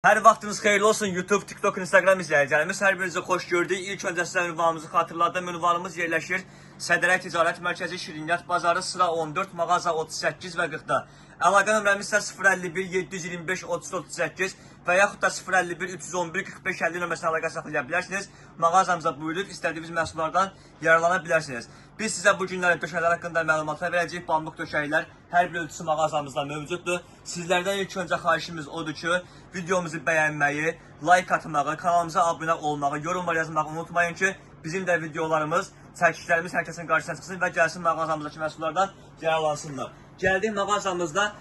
Hər vaxtınız xeyirli olsun YouTube, TikTok, Instagram izləyicilərimiz. Hər birinizi xoş gördük. İlk öncə sizə ünvanımızı xatırladım. Ünvanımız yerləşir Sədərək Ticarət Mərkəzi, Şirniyyat Bazarı, sıra 14, mağaza 38 və 40-da. Əlaqə nömrəmiz isə 051 725 30 38 və yaxud da 051 311 45 50 nömrəsinə əlaqə saxlaya bilərsiniz. Mağazamıza buyurub istədiyiniz məhsullardan yararlana bilərsiniz. Biz sizə bu günlərin döşəklər haqqında məlumatlar verəcəyik. Pambıq döşəklər hər bir ölçüsü mağazamızda mövcuddur. Sizlərdən ilk öncə xahişimiz odur ki, videomuzu bəyənməyi, like atmağı, kanalımıza abunə olmağı, yorumlar yazmağı unutmayın ki, bizim də videolarımız, çəkişlərimiz hər kəsin qarşısına çıxsın və gəlsin mağazamızdakı məhsullardan yararlansınlar. Gəldik mağazamızda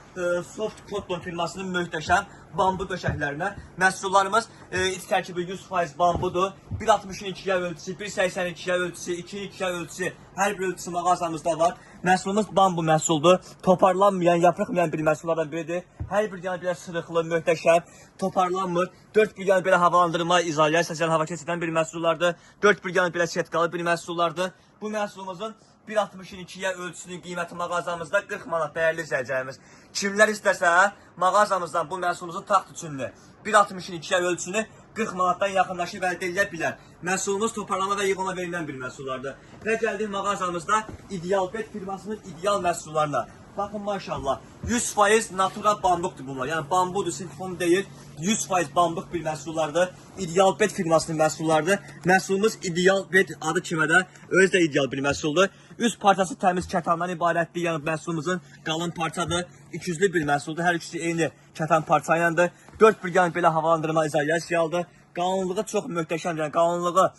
Soft Cotton firmasının möhtəşəm bambu döşəklərinə. Məhsullarımız iç tərkibi 100% bambudur. 1.62-yə ölçüsü, 1.82-yə ölçüsü, 2.2-yə ölçüsü, hər bir ölçüsü mağazamızda var. Məhsulumuz bambu məhsuldur. Toparlanmayan, yapraqmayan bir məhsullardan biridir. Hər bir yana belə sırıqlı, möhtəşəm, toparlanmır. 4 bir yana belə havalandırma, izolyasiya, hava keçidən bir məhsullardır. 4 bir yana belə setkalı bir məhsullardır. Bu məhsulumuzun 1.62-yə ölçüsünün qiyməti mağazamızda 40 manat dəyərli izləyicilərimiz. Kimlər istəsə mağazamızdan bu məhsulumuzun taxt üçünü 1.62-yə ölçüsünü 40 manatdan yaxınlaşıb əldə edə bilər. Məhsulumuz toparlama və yığıma verilən bir məhsullardır. Və gəldik mağazamızda İdeal Bet firmasının ideal məhsullarına. Baxın maşallah 100% natura bambuqdur bunlar. Yəni bambudur, silifon deyil. 100% bambuq bir məhsullardır. İdeal Bet firmasının məhsullardır. Məhsulumuz İdeal Bet adı kimə də özü də ideal bir məhsuldur. Üst parçası təmiz kətandan ibarətdir. Yəni məhsulumuzun qalın parçadır. İkizli bir məhsuldur. Hər ikisi eyni kətan parça yandır. 4 bir yan belə havalandırma izolyasiyalıdır. Qalınlığı çox möhtəşəmdir. Yəni qalınlığı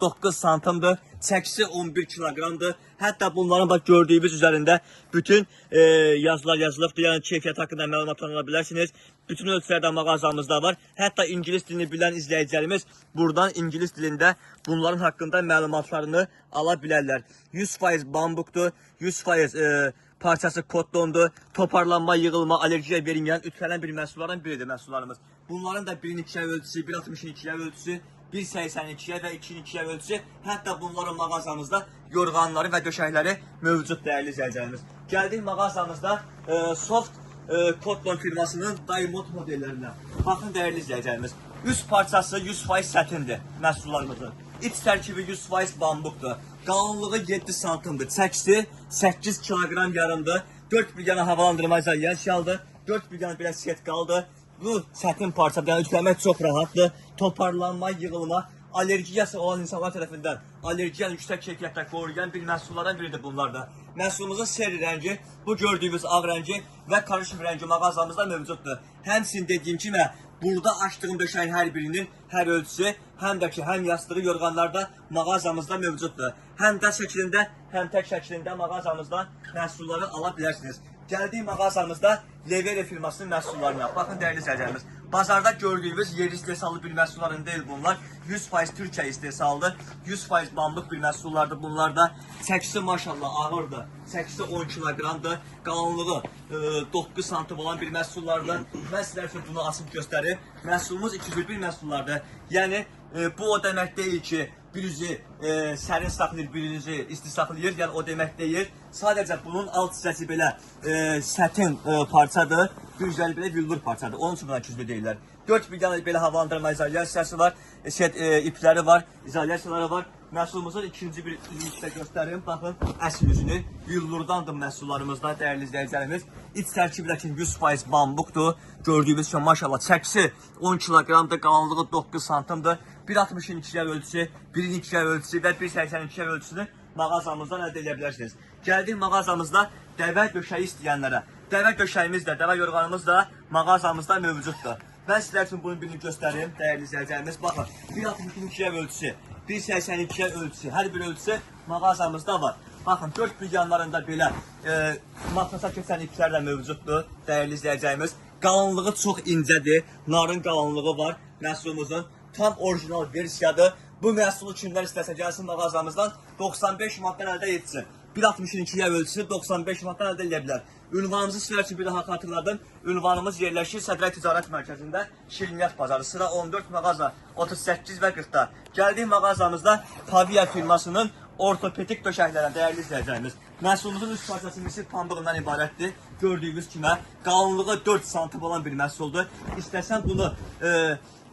9 santimdir. Çəkisi 11 kiloqramdır. Hətta bunların bax gördüyünüz üzərində bütün yazılar yazılıbdır. Yəni keyfiyyət haqqında məlumat ala bilərsiniz. Bütün ölçülərdə mağazamızda var. Hətta ingilis dilini bilən izləyicilərimiz buradan ingilis dilində bunların haqqında məlumatlarını ala bilərlər. 100% bambuqdur. 100% parçası kottondur. Toparlanma, yığılma, alerjiya verilməyən, ütlənən bir məhsullardan biridir məhsullarımız. Bunların da 1.2-yə ölçüsü, 1.62-yə ölçüsü, 1.82-yə və 2.2-yə ölçüsü, hətta bunların mağazamızda yorğanları və döşəkləri mövcud dəyərli izləyicilərimiz. Gəldik mağazamızda Soft Cotton firmasının Diamond modellərinə. Baxın dəyərli izləyicilərimiz. Üst parçası 100% sətindir məhsullarımızın. İç tərkibi 100% bambuqdur. Qalınlığı 7 santimdir. Çəkisi 8 kiloqram yarımdır. 4 bir yana havalandırma izolyasiyalıdır. 4 bir yana belə setkalıdır. Bu çətin parçadır. Yəni ütüləmək çox rahatdır. Toparlanma, yığılma, alergiyası olan insanlar tərəfindən alergiyanı yüksək keyfiyyətdə qoruyan bir məhsullardan biridir bunlar da. Məhsulumuzun seri rəngi, bu gördüyümüz ağ rəngi və karışım rəngi mağazamızda mövcuddur. Həmçinin dediyim kimi, burada açdığım döşəyin hər birinin hər ölçüsü, həm də ki, həm yastığı, yorğanlarda mağazamızda mövcuddur. Həm də şəklində, həm tək şəklində mağazamızdan məhsulları ala bilərsiniz. Gəldik mağazamızda Levere firmasının məhsullarına. Baxın dəyərli izləyicilərimiz. Bazarda gördüyümüz yerli istehsalı bir məhsulların deyil bunlar. 100% Türkiyə istehsalıdır. 100% bambuq bir məhsullardır bunlar da. Çəkisi maşallah ağırdır. Çəkisi 10 kiloqramdır. Qalınlığı 9 santim olan bir məhsullardır. Mən sizlər üçün bunu açıb göstərim. Məhsulumuz 201 məhsullardır. Yəni bu o demək deyil ki, birinizi sərin saxlayır, birinizi isti saxlayır. Yəni o demək deyil. Sadəcə bunun alt hissəsi belə sətin parçadır. Düzəli belə villur parçadır. Onun üçün buna 200 deyirlər. 4 bir yana belə havalandırma izolyasiyası var. İpləri var, izolyasiyaları var. Məhsulumuzun ikinci bir üzünü göstərim. Baxın, əsl üzünü. Villurdandır məhsullarımızda dəyərli izləyicilərimiz. İç tərkibindəki 100% bambuqdur. Gördüyümüz kimi maşallah çəkisi 10 kiloqramdır, qalınlığı 9 santimdir. 1.62-yə ölçüsü, 1.2-yə ölçüsü və 1.82-yə ölçüsünü mağazamızdan əldə edə bilərsiniz. Gəldik mağazamızda dəvə döşəyi istəyənlərə. Dəvə döşəyimiz də, dəvə yorğanımız da mağazamızda mövcuddur. Mən sizlər üçün bunun birini göstərim, dəyərli izləyicilərimiz. Baxın, 1.62-yə ölçüsü, 1.82-yə ölçüsü, hər bir ölçüsü mağazamızda var. Baxın, 4 bir yanlarında belə matrasa keçən iplər də mövcuddur, dəyərli izləyicilərimiz. Qalınlığı çox incədir, narın qalınlığı var məhsulumuzun. Tam orijinal versiyadır. Bu məhsulu kimlər istəsə gəlsin mağazamızdan 95 manatdan əldə etsin. 1.62-yə ölçüsü 95 manatdan əldə edə bilər. Ünvanımızı sizlər üçün bir daha xatırladım. Ünvanımız yerləşir Sədərək Ticarət Mərkəzində, Şirniyyat Bazarı, sıra 14, mağaza 38 və 40-da. Gəldik mağazamızda Pavia firmasının ortopedik döşəklərə dəyərli izləyicilərimiz. Məhsulumuzun üst parçası misir pambığından ibarətdir. Gördüyünüz kimi qalınlığı 4 sm olan bir məhsuldur. İstəsən bunu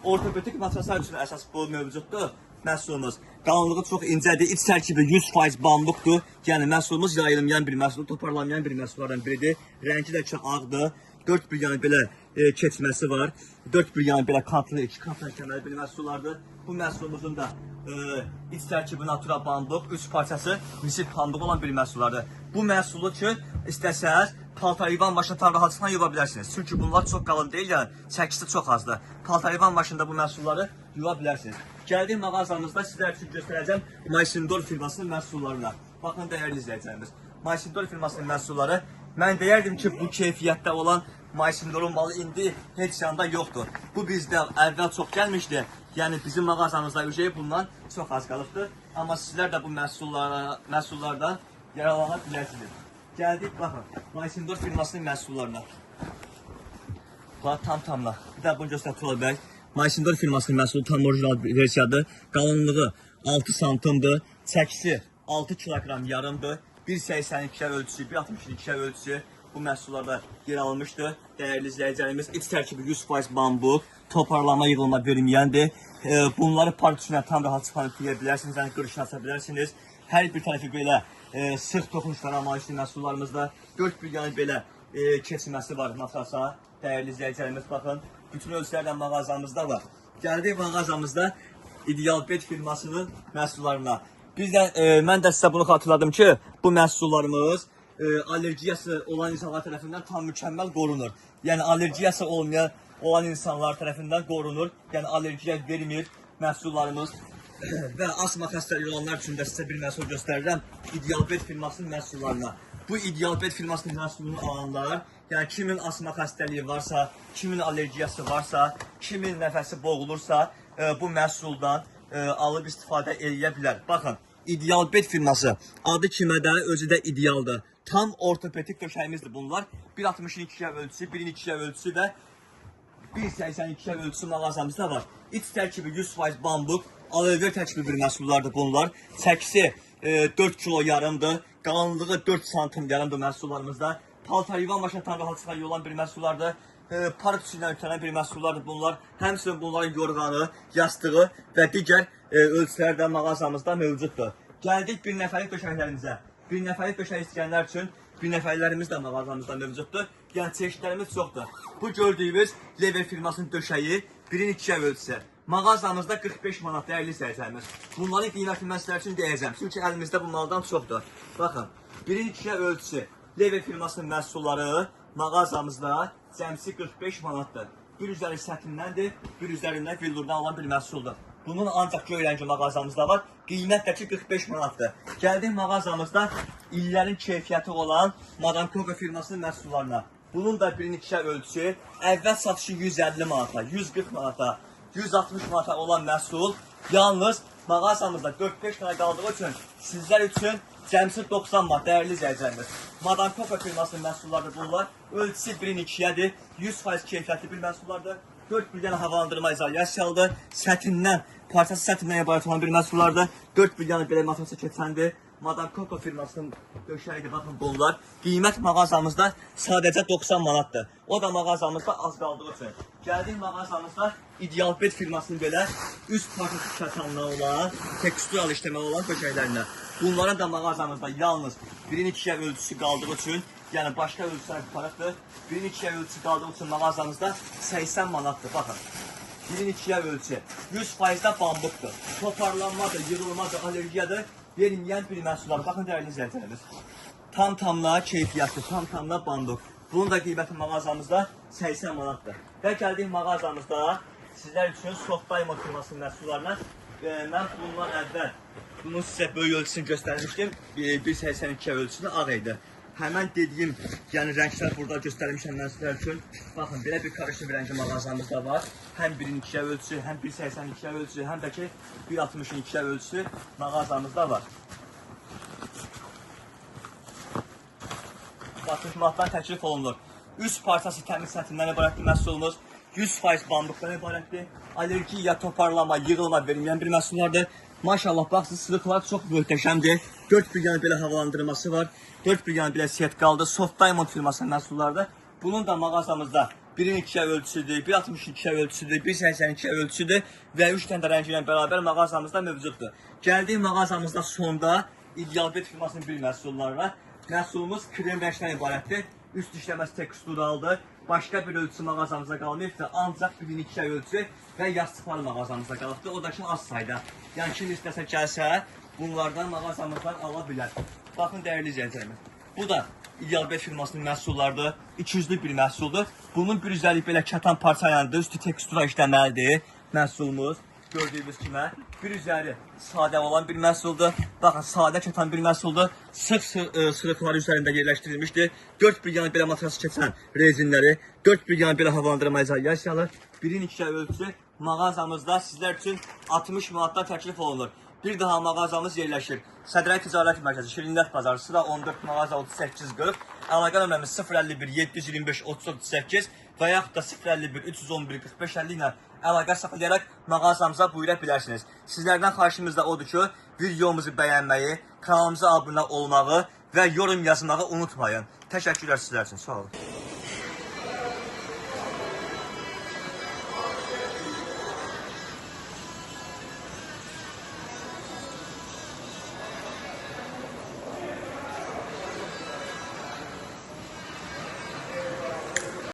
ortopedik matraslar üçün əsas bu mövcuddur. Məhsulumuz qalınlığı çox incədir. İç tərkibi 100% bambuqdur. Yəni məhsulumuz yayılmayan bir məhsul, toparlanmayan bir məhsullardan biridir. Rəngi də ki ağdır. 4 bir yəni belə keçməsi var. 4 bir yəni belə katlı, 2 katlı kəməli bir məhsullardır. Bu məhsulumuzun da iç tərkibi natura bambuq, üç parçası misir pambığı olan bir məhsullardır. Bu məhsulu ki, istəsəz paltayıvan maşını tam rahatlıqla yuva bilərsiniz. Çünki bunlar çox qalın deyil, yəni çəkisi çox azdır. Paltayıvan maşında bu məhsulları yuva bilərsiniz. Gəldiğim mağazamızda sizlər üçün göstərəcəm Maysindor firmasının məhsullarına. Baxın dəyərli izləyicilərimiz. Maysindor firmasının məhsulları, mən deyərdim ki, bu keyfiyyətdə olan Maysindorun malı indi heç yanda yoxdur. Bu bizdə əvvəl çox gəlmişdi. Yəni bizim mağazamızda ücəyi bundan çox az qalıbdır. Amma sizlər də bu məhsullardan yararlana bilərsiniz. Gəldik, baxın, Maysindor firmasının məhsullarına. Bax, tam-tamla. Bir də bunu göstər Tural bəy. Maysindor firmasının məhsulu tam orijinal versiyadır. Qalınlığı 6 santimdir. Çəkisi 6 kiloqram yarımdır. 1.82 ölçüsü, 1.62 ölçüsü bu məhsullarda yer almışdır. Dəyərli izləyicilərimiz, iç tərkibi 100% bambuq, toparlama, yığılma bölünməyəndir. Bunları partüsünə tam rahat çıxarıb deyə bilərsiniz, yəni qırışını aça bilərsiniz. Hər bir tərəfi belə sıx toxunuşlara amayışlı məhsullarımızda 4 bir yəni belə keçməsi var matrasa. Dəyərli izləyicilərimiz, baxın, bütün ölçülərlə mağazamızda var. Gəldik mağazamızda İdealbet firmasının məhsullarına. Mən də sizə bunu xatırladım ki, bu məhsullarımız alergiyası olan insanlar tərəfindən tam mükəmməl qorunur. Yəni alergiyası olmayan olan insanlar tərəfindən qorunur. Yəni alergiya vermir məhsullarımız. Və asma xəstəliyi olanlar üçün də sizə bir məhsul göstərirəm. İdealbet firmasının məhsullarına. Bu İdealbet firmasının məhsulunu alanlar, yəni kimin asma xəstəliyi varsa, kimin alergiyası varsa, kimin nəfəsi boğulursa, bu məhsuldan alıb istifadə edə bilər. Baxın, İdealbet firması adı kimə də özü də idealdır. Tam ortopedik döşəyimizdir bunlar. 1.62 ölçüsü, 1.2 ölçüsü və 1.82 ölçüsü mağazamızda var. İç tərkibi 100% bambuq, alevler tərkibi bir məhsullardır bunlar. Çəkisi 4 kilo yarımdır. Qalınlığı 4 santim yarımdır məhsullarımızda. Paltayıvan maşına tam rahatlıqla olan bir məhsullardır. Park üstündən ötənən bir məhsullardır bunlar. Həmçinin bunların yorğanı, yastığı və digər ölçülər də mağazamızda mövcuddur. Gəldik bir nəfərlik döşəklərimizə. Bir nəfərlik döşək istəyənlər üçün bir nəfərlərimiz də mağazamızda mövcuddur. Yəni çeşidlərimiz çoxdur. Bu gördüyümüz Lever firmasının döşəyi 1.2 ölçüsü. Mağazamızda 45 manat dəyərli izləyicilərimiz. Bunların qiymətini mən sizlər üçün deyəcəm. Çünki əlimizdə bu maldan çoxdur. Baxın, 1.2 ölçüsü Lever firmasının məhsulları mağazamızda cəmsi 45 manatdır. Bir üzəri sətindəndir, bir üzərindən villurdan olan bir məhsuldur. Bunun ancaq göy rəngi mağazamızda var. Qiymət də ki 45 manatdır. Gəldik mağazamızda illərin keyfiyyəti olan Madame Coco firmasının məhsullarına. Bunun da 1.2 ölçüsü əvvəl satışı 150 manata, 140 manata, 160 manata olan məhsul yalnız mağazamızda 4-5 tane qaldığı üçün sizlər üçün cəmsi 90 manat dəyərli izləyicilərimiz. Madame Coco firmasının məhsulları bunlar. Ölçüsü 1.2-yədir. 100% keyfiyyətli bir məhsullardır. 4 bir dənə havalandırma izolyasiyalıdır. Sətindən, parçası sətindən ibarət olan bir məhsullardır. 4 bir dənə belə matrasa keçəndir. Madame Coco firmasının döşəyidir, baxın bunlar. Qiymət mağazamızda sadəcə 90 manatdır. O da mağazamızda az qaldığı üçün. Gəldik mağazamızda İdealbet firmasının belə üst parçası kətanlı olan, tekstural işləmə olan döşəklərinə. Bunların da mağazamızda yalnız 1.2 ölçüsü qaldığı üçün, yəni başqa ölçülər farqlıdır. 1.2 ölçüsü qaldığı üçün mağazamızda 80 manatdır, baxın. 1.2 ölçü, 100%də bambuqdur. Toparlanmadır, yığılmadır, alergiyadır, verilməyən bir məhsullar. Baxın dəyərli izləyicilərimiz. Tam-tamla keyfiyyətli, tam-tamla bambuq. Bunun da qiyməti mağazamızda 80 manatdır. Və gəldik mağazamızda sizlər üçün Softdaymo firmasının məhsullarına. Mən bundan əvvəl bunu sizə böyük ölçüsünü göstərmişdim. 1.82 ölçüsü ağ idi. Həmən dediyim, yəni rənglər burada göstərmişəm mən sizlər üçün. Baxın, belə bir karışıq rəngi mağazamızda var. Həm 1.2 ölçüsü, həm 1.82 ölçüsü, həm də ki 1.62 ölçüsü mağazamızda var. Batışmaqdan təklif olunur. Üst parçası təmiz sətindən ibarət məhsulumuz. 100% bambukdan ibarətdir. Allergiya, toparlama, yığılma verməyən bir məhsullardır. Maşallah, baxsınız, sırıqlar çox möhtəşəmdir. 4 bir yana belə havalandırması var. 4 bir yana belə setkalıdır. Soft Diamond firmasının məhsullardır. Bunun da mağazamızda 1'in 2'ye ölçüsüdür, 1.62'ye ölçüsüdür, 1.82'ye ölçüsüdür və 3 dənə də rəngi ilə bərabər mağazamızda mövcuddur. Gəldiyi mağazamızda sonda İdealbet firmasının bir məhsulları var. Məhsulumuz krem rəngdən ibarətdir. Üst işləməsi teksturaldır. Başqa bir ölçüsü mağazamızda qalmayıbdır. Ancaq 1'in 2'ye ölçü və yastıqlar mağazamızda qalıbdır. O da ki az sayda. Yəni kim istəsə gəlsə, bunlardan mağazamızdan ala bilər. Baxın, dəyərli izləyicilərimiz. Bu da İdealbet firmasının məhsullardır. 200'lük bir məhsuldur. Bunun bir üzəlik belə kətan parçalandır. Üstü tekstura işləməlidir. Məhsulumuz gördüyünüz kimi bir üzəri sadə olan bir məhsuldur. Baxın, sadə kətan bir məhsuldur. Sıx sırıqları üzərində yerləşdirilmişdir. 4 bir yana belə matrası keçən rezinləri, 4 bir yana belə havalandırma izolasiyalı, 1'in 2'ye ölçü mağazamızda sizlər üçün 60 manatdan təklif olunur. Bir daha mağazamız yerləşir. Sədrək Ticarət Mərkəzi, Şirinlər Bazarı, sıra 14, mağaza 3840. Əlaqə nömrəmiz 051 725 3038 və yaxud da 051 311 45 50 ilə əlaqə saxlayaraq mağazamıza buyura bilərsiniz. Sizlərdən xahişimiz də odur ki, videomuzu bəyənməyi, kanalımıza abunə olmağı və yorum yazmağı unutmayın. Təşəkkürlər sizlər üçün, sağ olun.